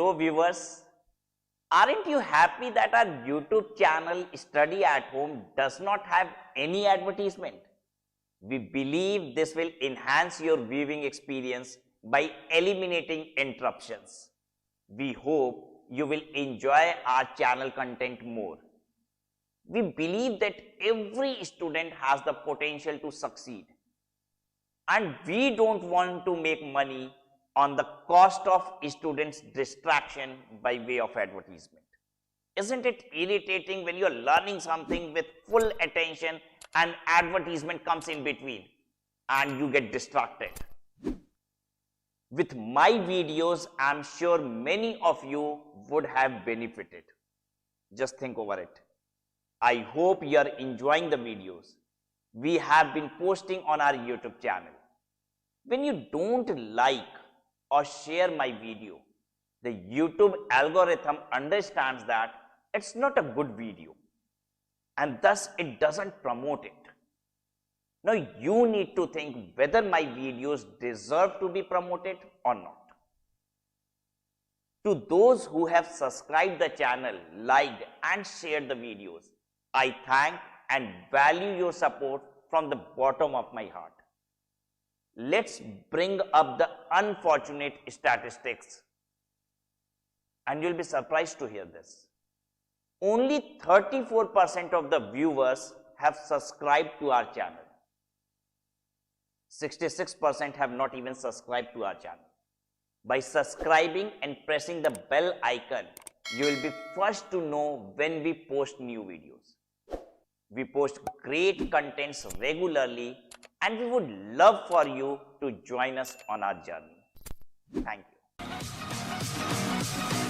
Hello viewers, aren't you happy that our YouTube channel Study at Home does not have any advertisement? We believe this will enhance your viewing experience by eliminating interruptions. We hope you will enjoy our channel content more. We believe that every student has the potential to succeed, and we don't want to make money on the cost of students' distraction by way of advertisement. Isn't it irritating when you are learning something with full attention and advertisement comes in between and you get distracted? With my videos, I'm sure many of you would have benefited. Just think over it. I hope you are enjoying the videos we have been posting on our YouTube channel. When you don't like or share my video, the YouTube algorithm understands that it's not a good video and thus it doesn't promote it. Now you need to think whether my videos deserve to be promoted or not. To those who have subscribed the channel, liked and shared the videos, I thank and value your support from the bottom of my heart. Let's bring up the unfortunate statistics, and you'll be surprised to hear this. Only 34% of the viewers have subscribed to our channel. 66% have not even subscribed to our channel. By subscribing and pressing the bell icon, you will be first to know when we post new videos. We post great contents regularly, and we would love for you to join us on our journey. Thank you.